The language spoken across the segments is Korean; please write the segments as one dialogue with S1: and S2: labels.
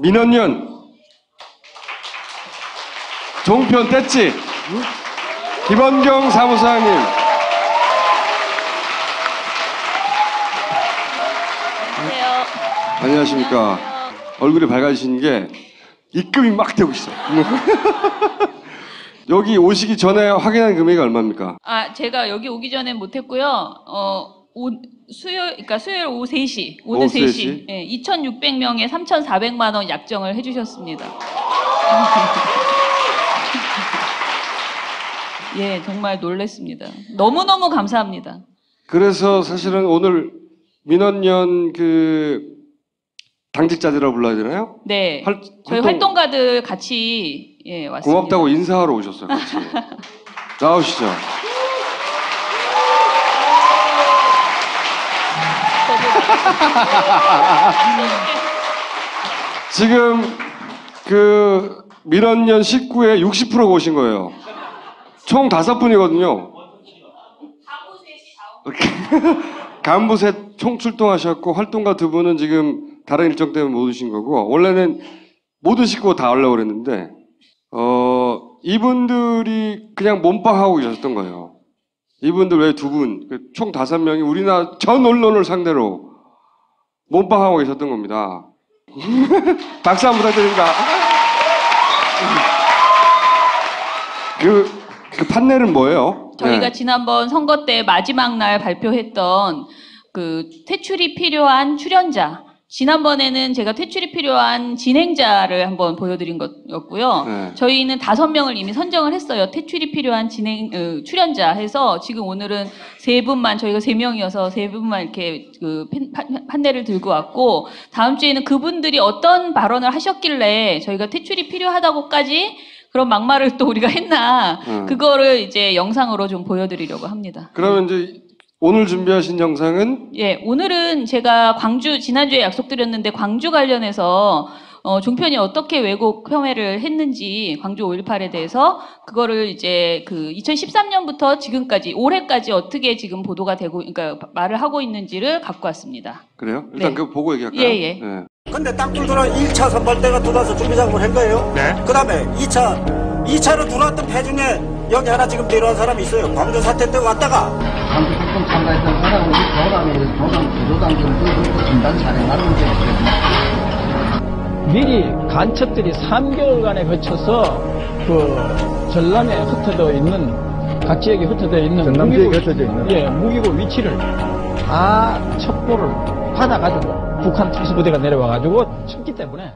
S1: 민원연, 종편 뗐지, 김원경 사무사님, 안녕하십니까. 얼굴이 밝아지신 게 입금이 막 되고 있어. 여기 오시기 전에 확인한 금액이 얼마입니까?
S2: 제가 여기 오기 전엔 못했고요. 그러니까 수요일 오후 3시, 오늘 3시, 예, 2,600명에 3,400만 원 약정을 해주셨습니다. 예, 정말 놀랬습니다. 너무너무 감사합니다.
S1: 그래서 사실은 오늘 민원연 당직자들이라고 불러야 되나요?
S2: 네. 저희 활동가들 같이 왔습니다.
S1: 고맙다고 인사하러 오셨어요. 같이. 나오시죠. 지금 민원연 식구의 60%가 오신 거예요. 총 5분이거든요. 간부 셋 총 출동하셨고 활동가 2분은 지금 다른 일정 때문에 못 오신 거고, 원래는 모든 식구가 다 오려고 그랬는데 이분들이 그냥 몸빵하고 계셨던 거예요. 이분들 외에 2분, 총 5명이 우리나라 전 언론을 상대로 몸빵하고 계셨던 겁니다. 박수 한번 부탁드립니다. 그 판넬은 뭐예요?
S2: 저희가 지난번 선거 때 마지막 날 발표했던 퇴출이 필요한 출연자, 지난번에는 제가 퇴출이 필요한 진행자를 한번 보여드린 거였고요.
S1: 네.
S2: 저희는 5명을 이미 선정을 했어요. 퇴출이 필요한 출연자 해서 지금 오늘은 3분만, 저희가 3명이어서 3분만 이렇게 판넬을 들고 왔고, 다음 주에는 그분들이 어떤 발언을 하셨길래 저희가 퇴출이 필요하다고까지 그런 막말을 또 우리가 했나, 그거를 이제 영상으로 좀 보여드리려고 합니다.
S1: 그러면 이제 오늘 준비하신 영상은?
S2: 예, 오늘은 제가 지난주에 약속드렸는데 광주 관련해서 종편이 어떻게 왜곡 혐의를 했는지, 광주 5.18에 대해서 그거를 이제 2013년부터 지금까지, 올해까지 어떻게 지금 보도가 되고, 그러니까 말을 하고 있는지를 갖고 왔습니다.
S1: 그래요? 일단
S2: 네.
S1: 그거 보고 얘기할까요?
S2: 예.
S1: 네.
S3: 근데 땅굴 들어 1차 선발대가 들어와서 준비 작업을 한 거예요.
S4: 네.
S3: 그 다음에 2차로 들어왔던 배 중에 여기 하나 지금 내려온 사람이 있어요. 광주 사태 때 왔다가.
S5: 광주 활동 참가했던 사람은 조당 정도 진단 사례만 문제였거든요.
S6: 미리 간첩들이 3개월간에 거쳐서 전남에 흩어져 있는, 각 지역에 흩어져 있는 무기고 위치를 다 첩보를 받아가지고 북한 특수부대가 내려와가지고 쳤기 때문에.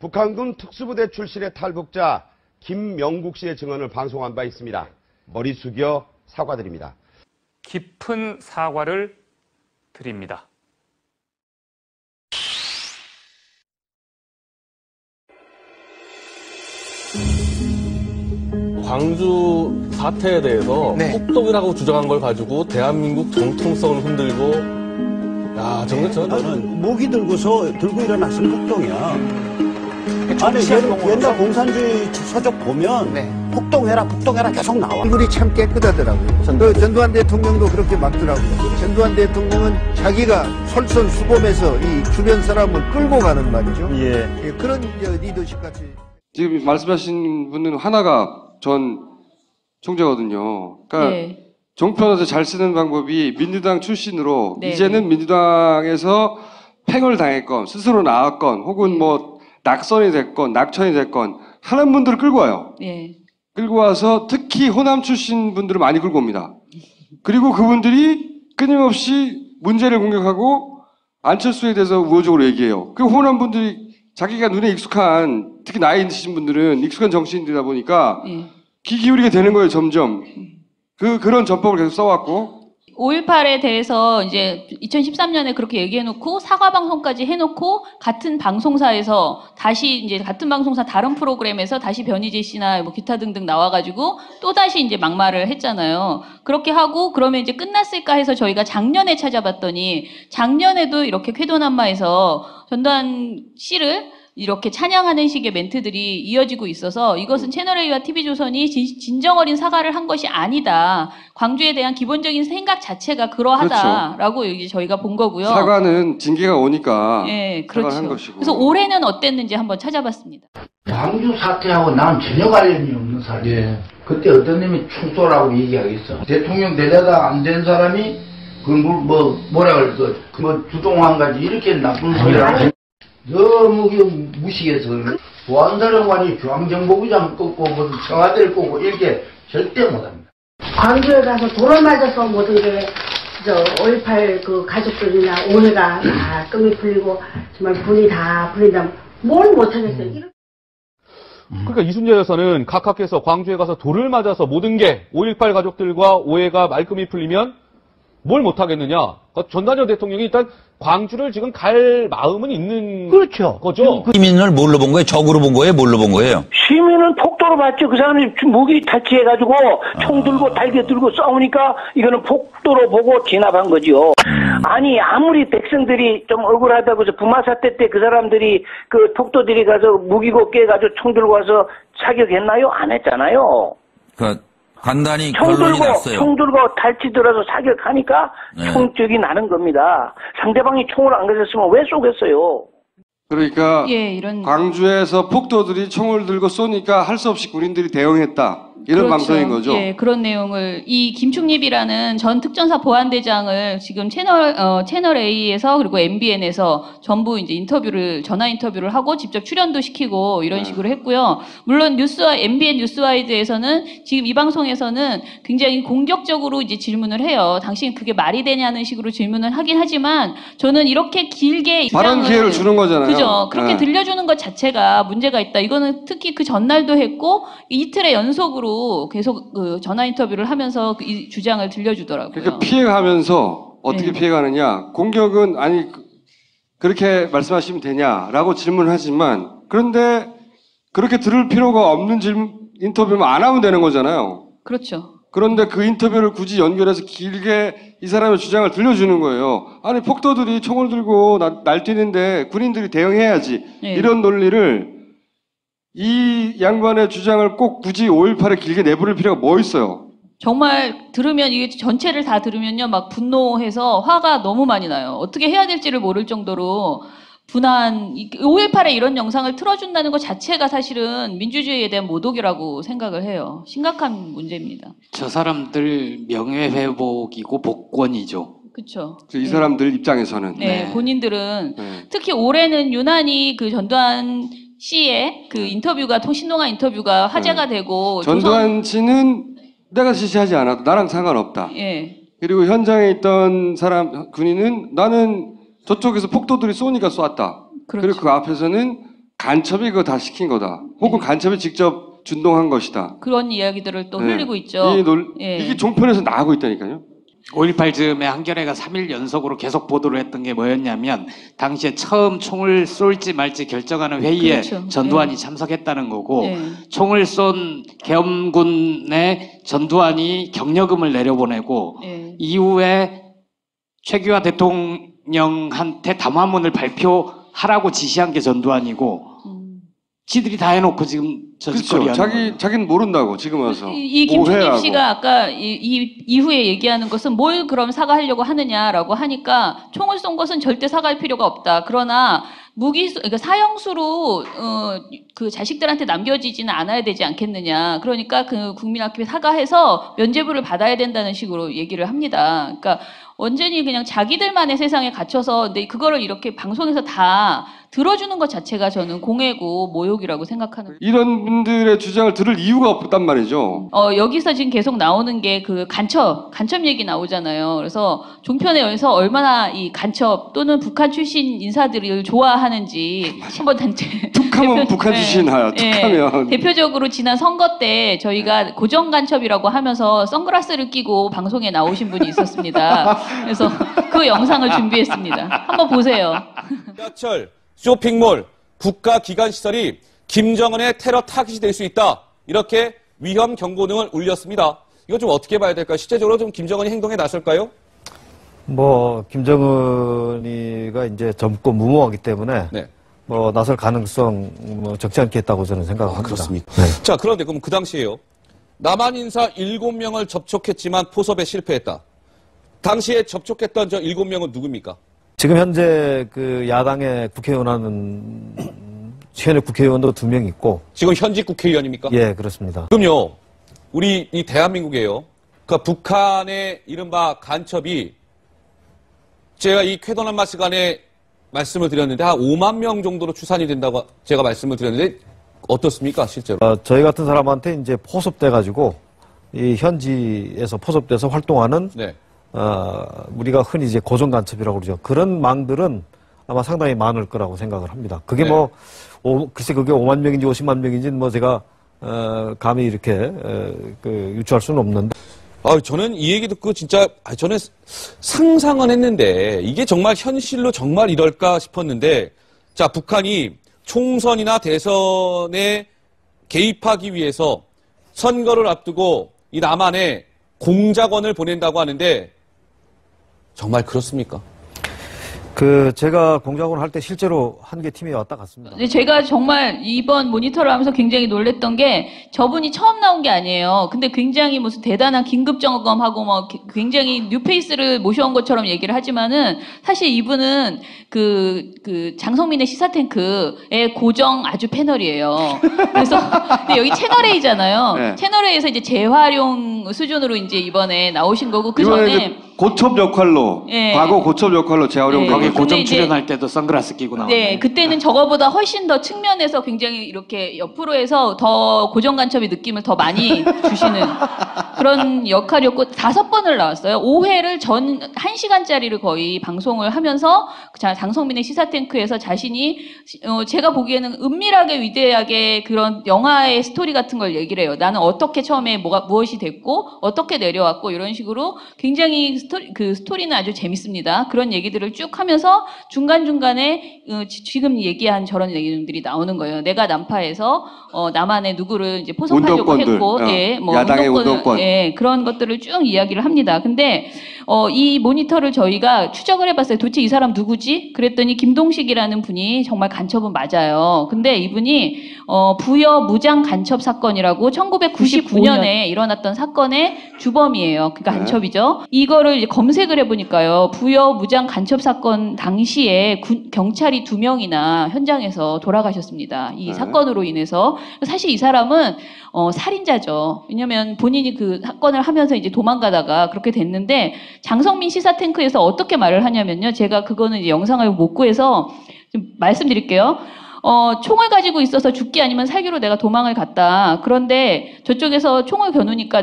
S7: 북한군 특수부대 출신의 탈북자 김명국 씨의 증언을 방송한 바 있습니다. 머리 숙여 사과드립니다.
S4: 깊은 사과를 드립니다.
S8: 광주 사태에 대해서 폭동이라고 주장한 걸 가지고 대한민국 정통성을 흔들고, 정말
S3: 저는 무기 들고 일어났으면 폭동이야. 아니, 옛날 공산주의 서적 보면 폭동해라 계속 나와.
S5: 얼굴이 참 깨끗하더라고요. 전두환 대통령도 그렇게 막더라고요. 전두환 대통령은 자기가 솔선수범해서 이 주변 사람을 끌고 가는 말이죠. 예, 그런 리더십 같이.
S1: 지금 말씀하신 분은 하나가 전 총재거든요. 그러니까 종편에서 잘 쓰는 방법이 민주당 출신으로 이제는 민주당에서 팽을 당했건 스스로 나왔건 혹은 낙선이 됐건 낙천이 됐건 하는 분들을 끌고 와요. 끌고 와서 특히 호남 출신 분들을 많이 끌고 옵니다. 그리고 그분들이 끊임없이 문제를 공격하고 안철수에 대해서 우호적으로 얘기해요. 그 호남 분들이 자기가 눈에 익숙한, 특히 나이 드신 분들은 익숙한 정치인들이다 보니까 귀 기울이게 되는 거예요, 점점. 그런 전법을 계속 써왔고.
S2: 5.18에 대해서 이제 2013년에 그렇게 얘기해놓고 사과방송까지 해놓고 같은 방송사에서 다시 이제 같은 방송사 다른 프로그램에서 다시 변희재 씨나 기타 등등 나와가지고 또 다시 이제 막말을 했잖아요. 그렇게 하고 그러면 이제 끝났을까 해서 저희가 작년에 찾아봤더니 작년에도 이렇게 쾌도난마에서 전두환 씨를 이렇게 찬양하는 식의 멘트들이 이어지고 있어서 이것은 채널A와 TV조선이 진정 어린 사과를 한 것이 아니다. 광주에 대한 기본적인 생각 자체가 그러하다라고 이제 저희가 본 거고요.
S1: 사과는 징계가 오니까
S2: 예,
S1: 사과를 한
S2: 그렇죠.
S1: 것이고.
S2: 그래서 올해는 어땠는지 한번 찾아봤습니다.
S9: 광주 사태하고 난 전혀 관련이 없는 사람이에요. 그때 어떤 놈이 충소라고 얘기하겠어. 대통령 되려다 안 된 사람이 그걸 뭐라 그럴까 뭐 주동한 가지 이렇게 나쁜 소리를 너무 무식해서 보안사령관이 중앙정보부장 꺾고 무슨 청와대를 꺾고 이렇게 절대 못합니다.
S10: 광주에 가서 돌을 맞아서 모든 게 5.18 그 가족들이나 오해가 다 끔이 풀리고 정말 분이 다 풀린다면 뭘 못하겠어요.
S8: 그러니까 이순재 여사는 각하께서 광주에 가서 돌을 맞아서 모든 게 5.18 가족들과 오해가 말끔히 풀리면 뭘 못하겠느냐. 그러니까 전단열 대통령이 일단 광주를 지금 갈 마음은 있는
S9: 그렇죠.
S8: 거죠.
S11: 시민을 뭘로 본 거예요? 적으로 본 거예요? 뭘로 본 거예요?
S12: 시민은 폭도로 봤죠. 그 사람이 무기 탈취해가지고 총 들고 달개 들고 싸우니까 이거는 폭도로 보고 진압한 거죠. 아니 아무리 백성들이 좀 억울하다고 해서 부마 사태 때 그 사람들이 그 폭도들이 가서 무기고 깨가지고 총 들고 와서 사격했나요? 안 했잖아요.
S11: 간단히 결론이 났어요.
S12: 총 들고 탈취 들어서 사격하니까
S11: 네.
S12: 총적이 나는 겁니다. 상대방이 총을 안 가졌으면 왜 쏘겠어요?
S1: 그러니까
S2: 예, 이런
S1: 광주에서 폭도들이 총을 들고 쏘니까 할 수 없이 군인들이 대응했다. 이런
S2: 그렇죠.
S1: 방송인 거죠.
S2: 예, 그런 내용을 이 김충립이라는 전 특전사 보안대장을 지금 채널 A에서 그리고 MBN에서 전부 이제 전화 인터뷰를 하고 직접 출연도 시키고 이런 식으로 했고요. 물론 MBN 뉴스와이드에서는 지금 이 방송에서는 굉장히 공격적으로 이제 질문을 해요. 당신 그게 말이 되냐는 식으로 질문을 하긴 하지만 저는 이렇게 길게
S1: 발언 기회를 주는 거잖아요.
S2: 그죠. 그렇게 들려주는 것 자체가 문제가 있다. 이거는 특히 그 전날도 했고 이틀의 연속으로 계속 그 전화 인터뷰를 하면서 이 주장을 들려주더라고요.
S1: 그러니까 피해가면서 어떻게
S2: 네.
S1: 피해가느냐. 공격은 아니 그렇게 말씀하시면 되냐라고 질문을 하지만 그런데 그렇게 들을 필요가 없는 인터뷰만 안 하면 되는 거잖아요.
S2: 그렇죠.
S1: 그런데 그 인터뷰를 굳이 연결해서 길게 이 사람의 주장을 들려주는 거예요. 아니 폭도들이 총을 들고 날뛰는데 군인들이 대응해야지.
S2: 네.
S1: 이런 논리를 이 양반의 주장을 꼭 굳이 5.18에 길게 내부를 필요가 뭐 있어요?
S2: 정말 들으면 이게 전체를 다 들으면요 막 분노해서 화가 너무 많이 나요. 어떻게 해야 될지를 모를 정도로 분한 5.18에 이런 영상을 틀어준다는 것 자체가 사실은 민주주의에 대한 모독이라고 생각을 해요. 심각한 문제입니다.
S13: 저 사람들 명예회복이고 복권이죠.
S2: 그렇죠.
S1: 이 사람들 입장에서는
S2: 네, 본인들은 특히 올해는 유난히 그 전두환 씨의 그 인터뷰가 신동아 인터뷰가 화제가 되고
S1: 전두환 씨는 내가 지시하지 않아도 나랑 상관없다.
S2: 예.
S1: 그리고 현장에 있던 사람 군인은 나는 저쪽에서 폭도들이 쏘니까 쏘았다.
S2: 그렇죠.
S1: 그리고 그 앞에서는 간첩이 그거 다 시킨 거다. 혹은 간첩이 직접 준동한 것이다.
S2: 그런 이야기들을 또 흘리고 있죠.
S1: 이게 종편에서 나가고 있다니까요.
S13: 5.18 즈음에 한겨레가 3일 연속으로 계속 보도를 했던 게 뭐였냐면 당시에 처음 총을 쏠지 말지 결정하는 회의에
S2: 그렇죠.
S13: 전두환이 참석했다는 거고
S2: 네.
S13: 총을 쏜 계엄군에 전두환이 격려금을 내려보내고 이후에 최규하 대통령한테 담화문을 발표하라고 지시한 게 전두환이고 지들이 다 해놓고 지금 저 짓거리
S1: 그렇죠.
S13: 하는 거예요.
S1: 자기는 모른다고 지금 와서.
S2: 이 김충립 씨가 아까 이후에 얘기하는 것은 뭘 그럼 사과하려고 하느냐라고 하니까 총을 쏜 것은 절대 사과할 필요가 없다. 그러나 그러니까 사형수로 그 자식들한테 남겨지지는 않아야 되지 않겠느냐. 그러니까 그 국민 앞에 사과해서 면죄부를 받아야 된다는 식으로 얘기를 합니다. 그러니까 완전히 그냥 자기들만의 세상에 갇혀서 근데 그거를 이렇게 방송에서 다 들어주는 것 자체가 저는 공해고 모욕이라고 생각하는.
S1: 이런 분들의 주장을 들을 이유가 없단 말이죠.
S2: 여기서 지금 계속 나오는 게 그 간첩 얘기 나오잖아요. 그래서 종편에서 얼마나 이 간첩 또는 북한 출신 인사들을 좋아하는지 한번 단체.
S1: 툭하면 북한 출신이야. 툭하면.
S2: 대표적으로 지난 선거 때 저희가 고정 간첩이라고 하면서 선글라스를 끼고 방송에 나오신 분이 있었습니다. 그래서 그 영상을 준비했습니다. 한번 보세요.
S8: 지하철, 쇼핑몰, 국가기관시설이 김정은의 테러 타깃이 될 수 있다. 이렇게 위험 경고등을 울렸습니다. 이거 좀 어떻게 봐야 될까요? 실제적으로 좀 김정은이 행동에 나설까요?
S14: 김정은이가 이제 젊고 무모하기 때문에 나설 가능성 적지 않겠다고 저는 생각합니다.
S8: 그렇습니다.
S14: 네.
S8: 자, 그런데 그럼 그 당시에요. 남한 인사 7명을 접촉했지만 포섭에 실패했다. 당시에 접촉했던 저 7명은 누굽니까?
S14: 지금 현재 그 야당의 국회의원은 현역 국회의원도 2명 있고.
S8: 지금 현직 국회의원입니까?
S14: 예, 그렇습니다.
S8: 그럼요. 우리 이 대한민국에요. 그 북한의 이른바 간첩이 제가 이 쾌도난마 시간에 말씀을 드렸는데 한 5만 명 정도로 추산이 된다고 제가 말씀을 드렸는데 어떻습니까, 실제로?
S14: 저희 같은 사람한테 이제 포섭돼가지고 이 현지에서 포섭돼서 활동하는
S8: 네.
S14: 우리가 흔히 이제 고정 간첩이라고 그러죠. 그런 망들은 아마 상당히 많을 거라고 생각을 합니다. 그게
S8: 네.
S14: 글쎄 그게 5만 명인지 50만 명인지 제가 감히 이렇게 유추할 수는 없는데.
S8: 저는 이 얘기 듣고 진짜 저는 상상은 했는데 이게 정말 현실로 정말 이럴까 싶었는데 자, 북한이 총선이나 대선에 개입하기 위해서 선거를 앞두고 이 남한에 공작원을 보낸다고 하는데 정말 그렇습니까?
S14: 제가 공작원 할 때 실제로 한 개 팀이 왔다 갔습니다.
S2: 근데 제가 정말 이번 모니터를 하면서 굉장히 놀랬던 게 저분이 처음 나온 게 아니에요. 근데 굉장히 무슨 대단한 긴급 점검하고 굉장히 뉴페이스를 모셔온 것처럼 얘기를 하지만은 사실 이분은 그 장성민의 시사탱크의 고정 아주 패널이에요. 그래서 근데 여기 채널A잖아요.
S1: 네.
S2: 채널A에서 이제 재활용 수준으로 이제 이번에 나오신 거고 그 전에
S1: 고첩 역할로
S2: 예.
S1: 과거 고첩 역할로 재활용되고
S13: 거기 고정
S2: 근데 이제-
S13: 출연할 때도 선글라스 끼고 나오네.
S2: 네, 그때는 저거보다 훨씬 더 측면에서 굉장히 이렇게 옆으로 해서 더 고정 간첩의 느낌을 더 많이 주시는 그런 역할이었고 5번을 나왔어요. 5회를 1시간짜리를 거의 방송을 하면서 장성민의 시사탱크에서 자신이 제가 보기에는 은밀하게 위대하게 그런 영화의 스토리 같은 걸 얘기를 해요. 나는 어떻게 처음에 무엇이 됐고 어떻게 내려왔고 이런 식으로 굉장히 스토리는 아주 재밌습니다. 그런 얘기들을 쭉 하면서 중간중간에 지금 얘기한 저런 내용들이 나오는 거예요. 내가 난파해서 남한에 누구를 이제 포섭하려고
S1: 운동권들,
S2: 했고,
S1: 야당의 운동권.
S2: 그런 것들을 쭉 이야기를 합니다. 근데 이 모니터를 저희가 추적을 해봤어요. 도대체 이 사람 누구지? 그랬더니 김동식이라는 분이 정말 간첩은 맞아요. 근데 이분이 부여 무장 간첩 사건이라고 1999년에 일어났던 사건의 주범이에요. 그러니까 간첩이죠. 이거를 이제 검색을 해보니까요. 부여 무장 간첩 사건 당시에 경찰이 2명이나 현장에서 돌아가셨습니다. 이 사건으로 인해서. 사실 이 사람은 살인자죠. 왜냐면 본인이 그 사건을 하면서 이제 도망가다가 그렇게 됐는데 장성민 시사탱크에서 어떻게 말을 하냐면요. 제가 그거는 이제 영상을 못 구해서 좀 말씀드릴게요. 총을 가지고 있어서 죽기 아니면 살기로 내가 도망을 갔다. 그런데 저쪽에서 총을 겨누니까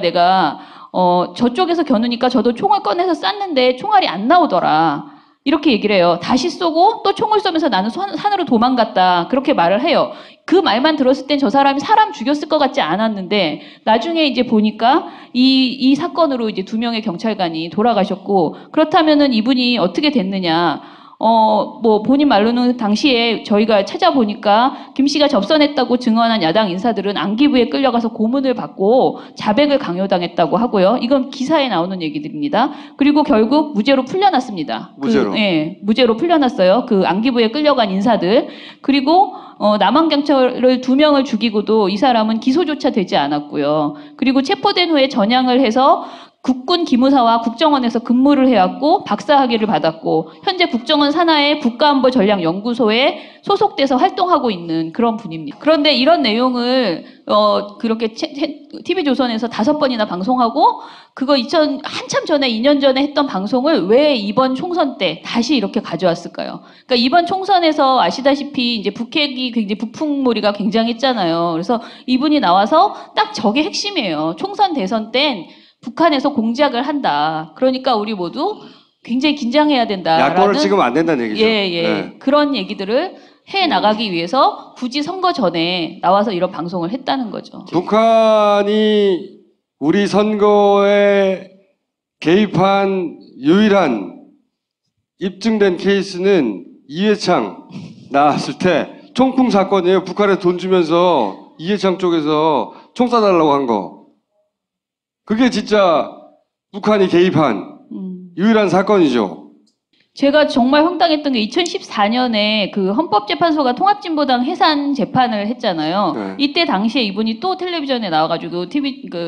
S2: 저쪽에서 겨누니까 저도 총을 꺼내서 쐈는데 총알이 안 나오더라. 이렇게 얘기를 해요. 다시 쏘고 또 총을 쏘면서 나는 산으로 도망갔다. 그렇게 말을 해요. 그 말만 들었을 땐 저 사람이 사람 죽였을 것 같지 않았는데 나중에 이제 보니까 이 사건으로 이제 2명의 경찰관이 돌아가셨고 그렇다면은 이분이 어떻게 됐느냐. 본인 말로는 당시에 저희가 찾아보니까 김 씨가 접선했다고 증언한 야당 인사들은 안기부에 끌려가서 고문을 받고 자백을 강요당했다고 하고요. 이건 기사에 나오는 얘기들입니다. 그리고 결국 무죄로 풀려났습니다.
S1: 무죄로?
S2: 무죄로 풀려났어요. 그 안기부에 끌려간 인사들. 그리고 남한경찰을 2명을 죽이고도 이 사람은 기소조차 되지 않았고요. 그리고 체포된 후에 전향을 해서 국군 기무사와 국정원에서 근무를 해왔고 박사학위를 받았고 현재 국정원 산하의 국가안보전략연구소에 소속돼서 활동하고 있는 그런 분입니다. 그런데 이런 내용을 그렇게 TV조선에서 5번이나 방송하고 그거 한참 전에 2년 전에 했던 방송을 왜 이번 총선 때 다시 이렇게 가져왔을까요? 그러니까 이번 총선에서 아시다시피 이제 북핵이 굉장히 북풍몰이가 굉장했잖아요. 그래서 이분이 나와서 딱 저게 핵심이에요. 총선 대선 땐 북한에서 공작을 한다. 그러니까 우리 모두 굉장히 긴장해야 된다.
S1: 야권을 찍으면 안 된다는 얘기죠. 네.
S2: 그런 얘기들을 해 나가기 위해서 굳이 선거 전에 나와서 이런 방송을 했다는 거죠.
S1: 북한이 우리 선거에 개입한 유일한 입증된 케이스는 이회창 나왔을 때 총풍 사건이에요. 북한에 돈 주면서 이회창 쪽에서 총 쏴달라고 한 거. 그게 진짜 북한이 개입한 유일한 사건이죠.
S2: 제가 정말 황당했던 게 2014년에 그 헌법재판소가 통합진보당 해산 재판을 했잖아요.
S1: 네.
S2: 이때 당시에 이분이 또 텔레비전에 나와가지고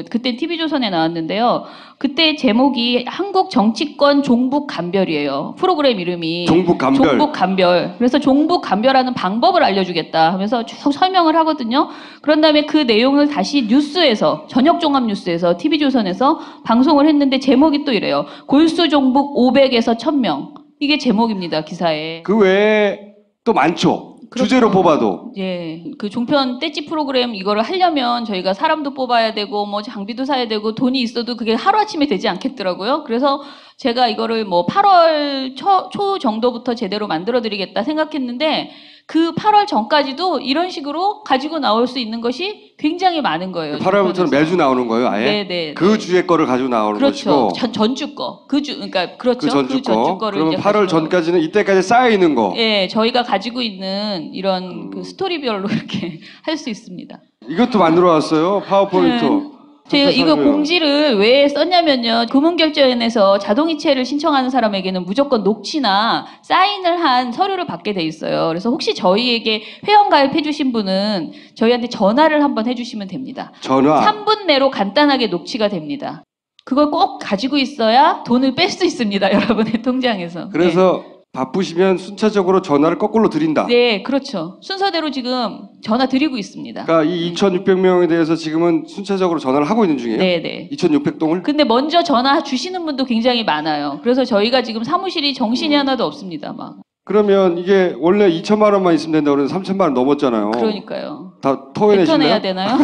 S2: 그때 TV조선에 나왔는데요. 그때 제목이 한국 정치권 종북간별이에요. 프로그램 이름이.
S1: 종북간별.
S2: 종북간별. 그래서 종북간별하는 방법을 알려주겠다 하면서 쭉 설명을 하거든요. 그런 다음에 그 내용을 다시 뉴스에서, 저녁종합뉴스에서, TV조선에서 방송을 했는데 제목이 또 이래요. 골수종북 500에서 1000명. 이게 제목입니다, 기사에.
S1: 그 외에 또 많죠.
S2: 그렇죠.
S1: 주제로 뽑아도.
S2: 예. 그 종편 떼찌 프로그램 이거를 하려면 저희가 사람도 뽑아야 되고 뭐 장비도 사야 되고 돈이 있어도 그게 하루아침에 되지 않겠더라고요. 그래서 제가 이거를 뭐 8월 초 정도부터 제대로 만들어 드리겠다 생각했는데 그 8월 전까지도 이런 식으로 가지고 나올 수 있는 것이 굉장히 많은 거예요.
S1: 8월부터는 매주 나오는 거예요, 아예?
S2: 네네.
S1: 그 주의 거를 가지고 나오는
S2: 그렇죠.
S1: 것이고.
S2: 전주 거. 그러니까 그렇죠.
S1: 그 전주 거.
S2: 거를
S1: 그러면
S2: 이제
S1: 8월 전까지는 이때까지 쌓여 있는 거.
S2: 예, 저희가 가지고 있는 이런 그 스토리별로 이렇게 할 수 있습니다.
S1: 이것도 만들어 왔어요. 파워포인트.
S2: 제가 이거 공지를 왜 썼냐면요. 금융결제원에서 자동이체를 신청하는 사람에게는 무조건 녹취나 사인을 한 서류를 받게 돼 있어요. 그래서 혹시 저희에게 회원가입해 주신 분은 저희한테 전화를 한번 해주시면 됩니다.
S1: 전화.
S2: 3분 내로 간단하게 녹취가 됩니다. 그걸 꼭 가지고 있어야 돈을 뺄 수 있습니다. 여러분의 통장에서.
S1: 그래서 바쁘시면 순차적으로 전화를 거꾸로 드린다.
S2: 네, 그렇죠. 순서대로 지금 전화 드리고 있습니다.
S1: 그러니까 이 2,600명에 대해서 지금은 순차적으로 전화를 하고 있는 중이에요.
S2: 네네.
S1: 2,600동을.
S2: 근데 먼저 전화 주시는 분도 굉장히 많아요. 그래서 저희가 지금 사무실이 정신이 하나도 없습니다. 막.
S1: 그러면 이게 원래 2천만 원만 있으면 된다고 그러는데 3천만 원 넘었잖아요.
S2: 그러니까요.
S1: 다 토해내실래요?
S2: 뱉어내야 되나요?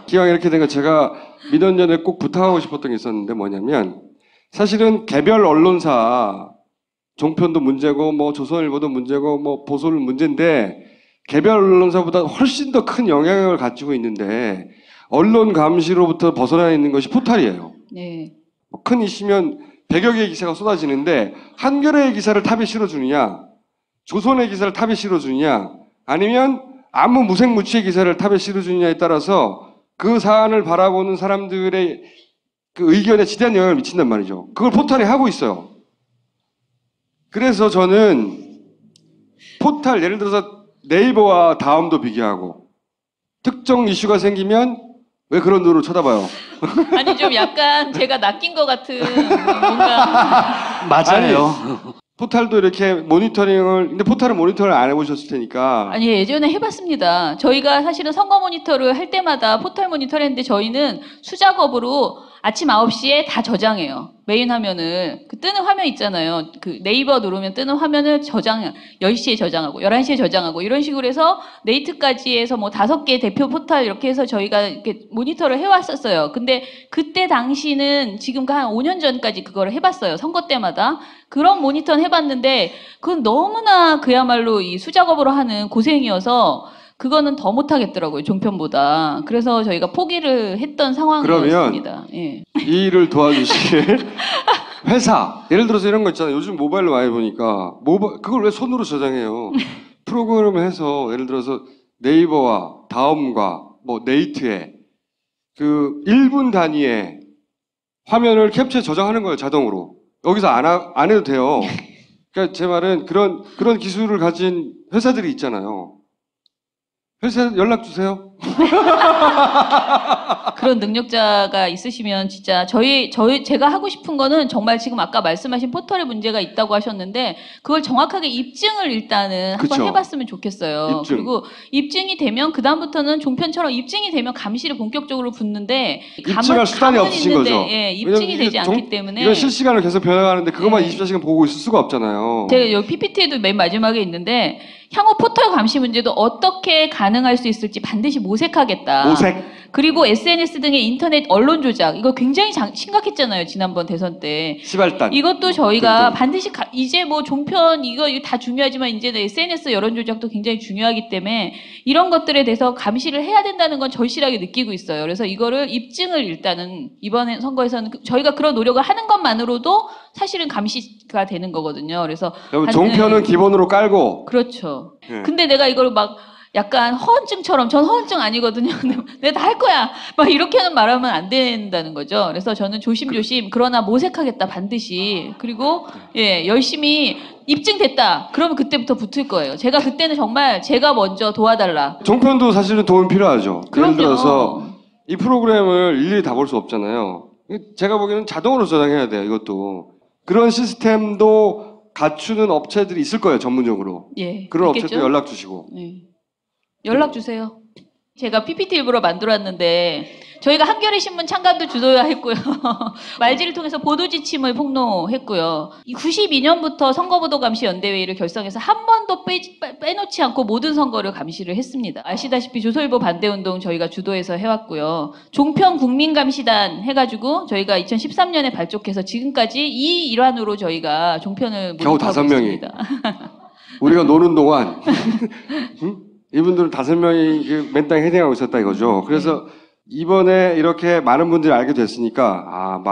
S1: 기왕 이렇게 된 거 제가 민원연에 꼭 부탁하고 싶었던 게 있었는데 뭐냐면 사실은 개별 언론사 종편도 문제고 뭐 조선일보도 문제고 뭐 보수는 문제인데 개별 언론사보다 훨씬 더 큰 영향력을 가지고 있는데 언론 감시로부터 벗어나 있는 것이 포탈이에요.
S2: 네.
S1: 큰 이슈면 100여 개의 기사가 쏟아지는데 한겨레의 기사를 탑에 실어주느냐 조선의 기사를 탑에 실어주느냐 아니면 아무 무색무취의 기사를 탑에 실어주느냐에 따라서 그 사안을 바라보는 사람들의 그 의견에 지대한 영향을 미친단 말이죠. 그걸 포탈이 하고 있어요. 그래서 저는 포탈, 예를 들어서 네이버와 다음도 비교하고 특정 이슈가 생기면 왜 그런 눈으로 쳐다봐요?
S2: 아니 좀 약간 제가 낚인 것 같은 뭔가
S1: 맞아요. 포탈도 이렇게 모니터링을 근데 포탈은 모니터링을 안 해보셨을 테니까
S2: 아니 예전에 해봤습니다. 저희가 사실은 선거 모니터를 할 때마다 포털 모니터를 했는데 저희는 수작업으로 아침 9시에 다 저장해요. 메인 화면을. 그 뜨는 화면 있잖아요. 그 네이버 누르면 뜨는 화면을 10시에 저장하고 11시에 저장하고 이런 식으로 해서 네이트까지 해서 뭐 5개 대표 포털 이렇게 해서 저희가 이렇게 모니터를 해왔었어요. 근데 그때 당시는 지금 한 5년 전까지 그걸 해봤어요. 선거 때마다. 그런 모니터는 해봤는데 그건 너무나 그야말로 이 수작업으로 하는 고생이어서 그거는 더 못하겠더라고요. 종편보다. 그래서 저희가 포기를 했던 상황이었습니다. 예.
S1: 이 일을 도와주실 회사 예를 들어서 이런 거 있잖아요. 요즘 모바일로 많이 보니까 그걸 왜 손으로 저장해요. 프로그램을 해서 예를 들어서 네이버와 다음과 뭐 네이트에 그 1분 단위에 화면을 캡처해 저장하는 거예요. 자동으로. 여기서 안 해도 돼요. 그러니까 제 말은 그런 기술을 가진 회사들이 있잖아요. 회사 연락 주세요.
S2: 그런 능력자가 있으시면 진짜 제가 하고 싶은 거는 정말 지금 아까 말씀하신 포털에 문제가 있다고 하셨는데 그걸 정확하게 입증을 일단은 한번
S1: 그쵸.
S2: 해봤으면 좋겠어요.
S1: 입증.
S2: 그리고 입증이 되면 그 다음부터는 종편처럼 입증이 되면 감시를 본격적으로 붙는데
S1: 입증할 수단이 없으신
S2: 있는데,
S1: 거죠.
S2: 예, 입증이
S1: 왜냐면
S2: 되지
S1: 이게
S2: 않기 때문에
S1: 이건 실시간으로 계속 변화가는데 그것만 24시간 보고 있을 수가 없잖아요.
S2: 제가 여기 PPT에도 맨 마지막에 있는데 향후 포털 감시 문제도 어떻게 가능할 수 있을지 반드시 모색하겠다.
S1: 모색.
S2: 그리고 SNS 등의 인터넷 언론 조작 이거 굉장히 심각했잖아요. 지난번 대선 때.
S1: 시발단.
S2: 이것도 저희가 반드시 이제 뭐 종편 이거 다 중요하지만 이제 SNS 여론 조작도 굉장히 중요하기 때문에 이런 것들에 대해서 감시를 해야 된다는 건 절실하게 느끼고 있어요. 그래서 이거를 입증을 일단은 이번 선거에서는 저희가 그런 노력을 하는 것만으로도 사실은 감시가 되는 거거든요. 그래서
S1: 종편은 기본으로 깔고.
S2: 그렇죠.
S1: 예.
S2: 근데 내가 이걸 막 약간 허언증처럼 전 허언증 아니거든요. 내가 다 할 거야. 막 이렇게는 말하면 안 된다는 거죠. 그래서 저는 조심조심 그러나 모색하겠다 반드시. 그리고 예, 열심히 입증됐다. 그러면 그때부터 붙을 거예요. 제가 그때는 정말 제가 먼저 도와달라.
S1: 종편도 사실은 도움이 필요하죠.
S2: 그럼요.
S1: 예를 들어서 이 프로그램을 일일이 다 볼 수 없잖아요. 제가 보기에는 자동으로 저장해야 돼요. 이것도. 그런 시스템도 갖추는 업체들이 있을 거예요. 전문적으로.
S2: 예,
S1: 그런
S2: 있겠죠?
S1: 업체도 연락 주시고.
S2: 네. 연락 주세요. 제가 PPT 일부러 만들었는데 저희가 한겨레 신문 창간도 주도했고요. 말지를 통해서 보도 지침을 폭로했고요. 92년부터 선거보도감시연대회의를 결성해서 한 번도 빼놓지 않고 모든 선거를 감시를 했습니다. 아시다시피 조선일보 반대운동 저희가 주도해서 해왔고요. 종편 국민감시단 해가지고 저희가 2013년에 발족해서 지금까지 이 일환으로 저희가 종편을
S1: 겨우
S2: 모니터하고
S1: 5명이.
S2: 있습니다.
S1: 우리가 노는 동안 응? 이분들은 5명이 맨땅에 헤딩하고 있었다 이거죠. 그래서 이번에 이렇게 많은 분들이 알게 됐으니까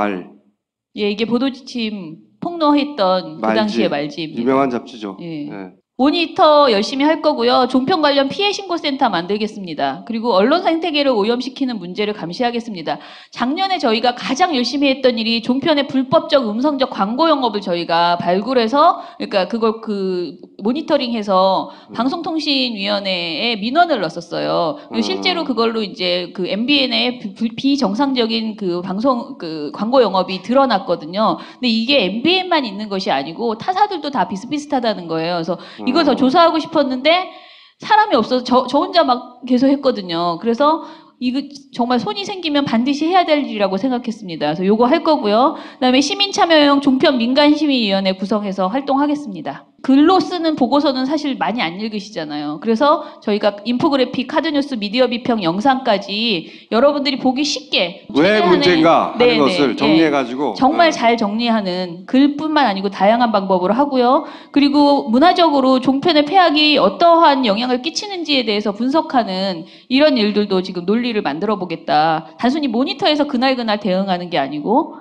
S2: 예, 이게 보도지침 폭로했던 그 당시의 말지입니다.
S1: 유명한 잡지죠.
S2: 예.
S1: 네.
S2: 모니터 열심히 할 거고요. 종편 관련 피해 신고센터 만들겠습니다. 그리고 언론 생태계를 오염시키는 문제를 감시하겠습니다. 작년에 저희가 가장 열심히 했던 일이 종편의 불법적 음성적 광고 영업을 저희가 발굴해서 그러니까 그걸 모니터링해서 방송통신위원회에 민원을 넣었었어요. 실제로 그걸로 이제 그 MBN의 비정상적인 방송 광고 영업이 드러났거든요. 근데 이게 MBN만 있는 것이 아니고 타사들도 다 비슷비슷하다는 거예요. 그래서 이걸 더 조사하고 싶었는데 사람이 없어서 저 혼자 막 계속 했거든요. 그래서 이거 정말 손이 생기면 반드시 해야 될 일이라고 생각했습니다. 그래서 요거 할 거고요. 그다음에 시민참여형 종편 민간시민위원회 구성해서 활동하겠습니다. 글로 쓰는 보고서는 사실 많이 안 읽으시잖아요. 그래서 저희가 인포그래픽, 카드뉴스, 미디어 비평, 영상까지 여러분들이 보기 쉽게
S1: 왜 문제인가 하는 것을 정리해가지고
S2: 정말 잘 정리하는 글뿐만 아니고 다양한 방법으로 하고요. 그리고 문화적으로 종편의 폐악이 어떠한 영향을 끼치는지에 대해서 분석하는 이런 일들도 지금 논리를 만들어 보겠다. 단순히 모니터에서 그날그날 대응하는 게 아니고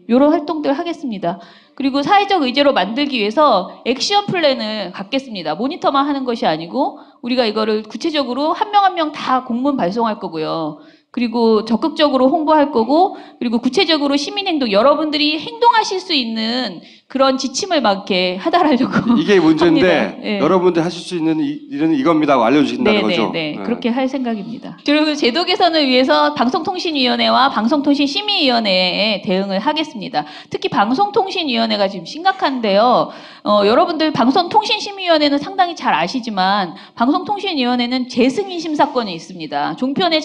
S2: 이런 활동들 하겠습니다. 그리고 사회적 의제로 만들기 위해서 액션 플랜을 갖겠습니다. 모니터만 하는 것이 아니고 우리가 이거를 구체적으로 한 명 한 명 다 공문 발송할 거고요. 그리고 적극적으로 홍보할 거고 그리고 구체적으로 시민행동 여러분들이 행동하실 수 있는 그런 지침을 막 이렇게 하달하려고
S1: 이게 문제인데
S2: 합니다.
S1: 여러분들 하실 수 있는 일은 이겁니다 하고 알려주신다는 거죠.
S2: 네. 그렇게 할 생각입니다. 그리고 제도 개선을 위해서 방송통신위원회와 방송통신심의위원회에 대응을 하겠습니다. 특히 방송통신위원회가 지금 심각한데요. 여러분들 방송통신심의위원회는 상당히 잘 아시지만 방송통신위원회는 재승인 심사권이 있습니다. 종편의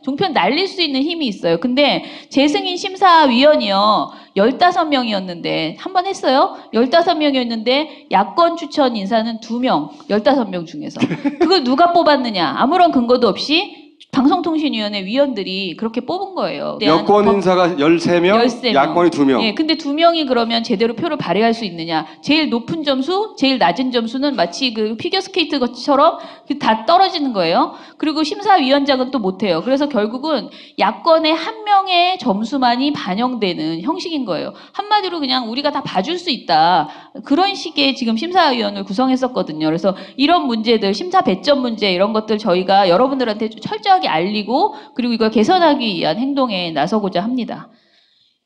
S2: 종편 날릴 수 있는 힘이 있어요. 근데 재승인 심사위원이요. 15명이었는데 한 번 했어요. 15명이었는데 야권 추천 인사는 2명, 15명 중에서. 그걸 누가 뽑았느냐? 아무런 근거도 없이 방송통신위원회 위원들이 그렇게 뽑은 거예요.
S1: 여권 인사가 13명, 야권이 2명.
S2: 예, 근데 2명이 그러면 제대로 표를 발휘할 수 있느냐? 제일 높은 점수, 제일 낮은 점수는 마치 그 피겨스케이트 것처럼 다 떨어지는 거예요. 그리고 심사위원장은 또 못해요. 그래서 결국은 야권의 한 명의 점수만이 반영되는 형식인 거예요. 한마디로 그냥 우리가 다 봐줄 수 있다. 그런 식의 지금 심사위원을 구성했었거든요. 그래서 이런 문제들, 심사 배점 문제 이런 것들 저희가 여러분들한테 철저하게 알리고 그리고 이걸 개선하기 위한 행동에 나서고자 합니다.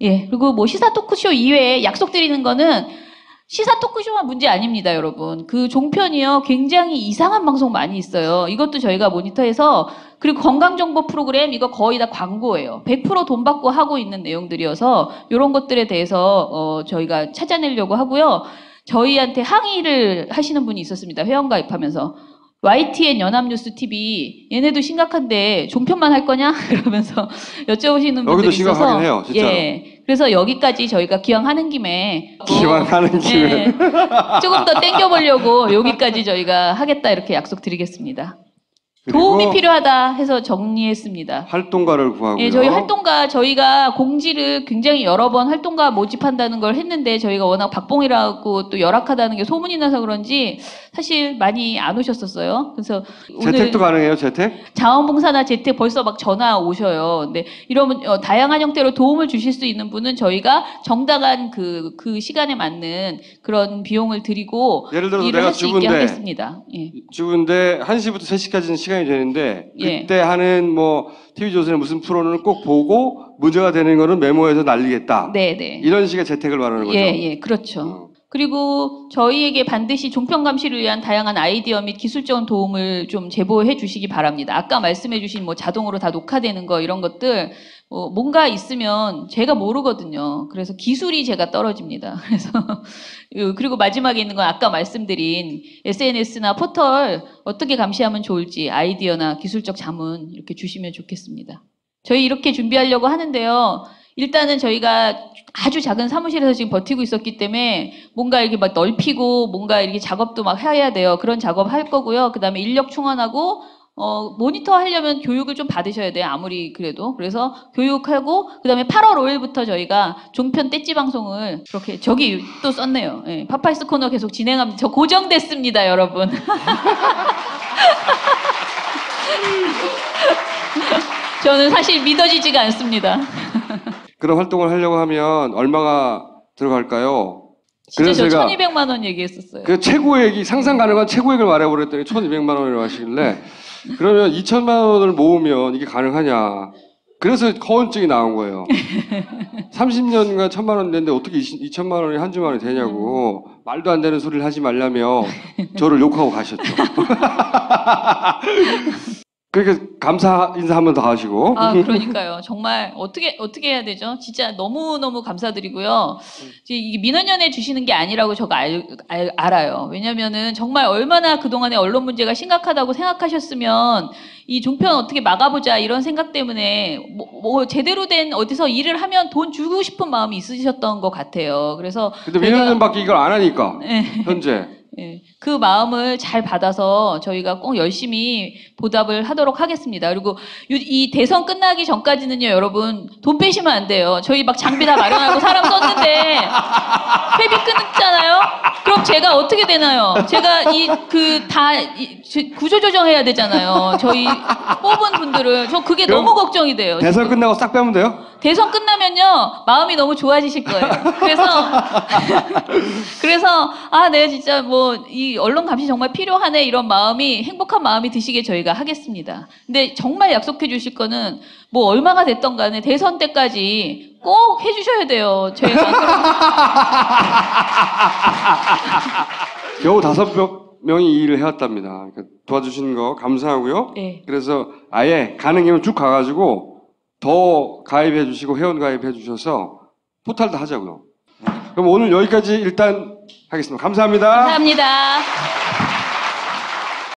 S2: 예, 그리고 뭐 시사 토크쇼 이외에 약속드리는 거는 시사 토크쇼만 문제 아닙니다, 여러분. 그 종편이요, 굉장히 이상한 방송 많이 있어요. 이것도 저희가 모니터해서 그리고 건강정보 프로그램 이거 거의 다 광고예요. 100% 돈 받고 하고 있는 내용들이어서 이런 것들에 대해서 저희가 찾아내려고 하고요. 저희한테 항의를 하시는 분이 있었습니다. 회원가입하면서. YTN 연합뉴스 TV 얘네도 심각한데 종편만 할 거냐? 그러면서 여쭤보시는 분들이 있어서
S1: 심각하긴 해요, 진짜로.
S2: 예, 그래서 여기까지 저희가 기왕하는 김에 조금 더 땡겨보려고 여기까지 저희가 하겠다 이렇게 약속드리겠습니다. 도움이 필요하다 해서 정리했습니다.
S1: 활동가를 구하고요.
S2: 예, 저희 활동가 저희가 공지를 굉장히 여러 번 활동가 모집한다는 걸 했는데 저희가 워낙 박봉이라고 또 열악하다는 게 소문이 나서 그런지 사실 많이 안 오셨었어요. 그래서
S1: 재택도 가능해요, 재택?
S2: 자원봉사나 재택 벌써 막 전화 오셔요. 근데 이러면 다양한 형태로 도움을 주실 수 있는 분은 저희가 정당한 그 시간에 맞는 그런 비용을 드리고
S1: 예를 들어서
S2: 일을
S1: 내가
S2: 할 수 있게 하겠습니다. 예.
S1: 주부인데 1시부터 3시까지는 시간이 되는데
S2: 예.
S1: 그때 하는 뭐 TV조선의 무슨 프로는 꼭 보고 문제가 되는 거는 메모해서 날리겠다.
S2: 네.
S1: 이런 식의 재택을 말하는 거죠.
S2: 예, 그렇죠. 그리고 저희에게 반드시 종편 감시를 위한 다양한 아이디어 및 기술적인 도움을 좀 제보해 주시기 바랍니다. 아까 말씀해 주신 뭐 자동으로 다 녹화되는 거 이런 것들 뭔가 있으면 제가 모르거든요. 그래서 기술이 제가 떨어집니다. 그래서 그리고 마지막에 있는 건 아까 말씀드린 SNS나 포털 어떻게 감시하면 좋을지 아이디어나 기술적 자문 이렇게 주시면 좋겠습니다. 저희 이렇게 준비하려고 하는데요. 일단은 저희가 아주 작은 사무실에서 지금 버티고 있었기 때문에 뭔가 이렇게 막 넓히고 뭔가 이렇게 작업도 막 해야 돼요. 그런 작업 할 거고요. 그 다음에 인력 충원하고 모니터 하려면 교육을 좀 받으셔야 돼요. 아무리 그래도. 그래서 교육하고 그다음에 8월 5일부터 저희가 종편 떼찌 방송을 그렇게 저기 또 썼네요. 예, 파파이스 코너 계속 진행합니다. 저 고정됐습니다, 여러분. 저는 사실 믿어지지가 않습니다.
S1: 그런 활동을 하려고 하면 얼마가 들어갈까요?
S2: 진짜 저
S1: 제가
S2: 1200만 원 얘기했었어요.
S1: 그 최고액이 상상 가능한 최고액을 말해버렸더니 1200만 원이라고 하시길래 그러면 2천만 원을 모으면 이게 가능하냐. 그래서 허언증이 나온 거예요. 30년간 1000만 원 냈는데 어떻게 2천만 원이 한 주만에 되냐고 말도 안 되는 소리를 하지 말라며 저를 욕하고 가셨죠. 그러니까 감사 인사 한 번 더 하시고.
S2: 아, 그러니까요. 정말 어떻게 해야 되죠? 진짜 너무너무 감사드리고요. 이게 민원연애 주시는 게 아니라고 제가 알아요. 왜냐면은 정말 얼마나 그동안에 언론 문제가 심각하다고 생각하셨으면 이 종편 어떻게 막아보자 이런 생각 때문에 뭐 제대로 된 어디서 일을 하면 돈 주고 싶은 마음이 있으셨던 것 같아요. 그래서
S1: 근데 민원연 받기 이걸 안 하니까 현재.
S2: 예, 그 마음을 잘 받아서 저희가 꼭 열심히 보답을 하도록 하겠습니다. 그리고 이 대선 끝나기 전까지는요, 여러분 돈 빼시면 안 돼요. 저희 막 장비 다 마련하고 사람 썼는데 회비 끊었잖아요. 그럼 제가 어떻게 되나요? 제가 구조조정해야 되잖아요. 저희 뽑은 분들을 저 그게 너무 걱정이 돼요.
S1: 대선 끝나고 싹 빼면 돼요?
S2: 대선 끝나면요 마음이 너무 좋아지실 거예요. 그래서 내가 진짜 뭐 이 언론 감시 정말 필요하네 이런 마음이 행복한 마음이 드시게 저희가 하겠습니다. 근데 정말 약속해 주실 거는 뭐 얼마가 됐던 간에 대선 때까지 꼭 해주셔야 돼요. 저희가
S1: 겨우 5명이 이 일을 해왔답니다. 그러니까 도와주신 거 감사하고요.
S2: 네.
S1: 그래서 아예 가능하면 쭉 가가지고 더 가입해 주시고 회원 가입해 주셔서 포탈도 하자고요. 그럼 오늘 여기까지 일단 하겠습니다. 감사합니다.
S2: 감사합니다.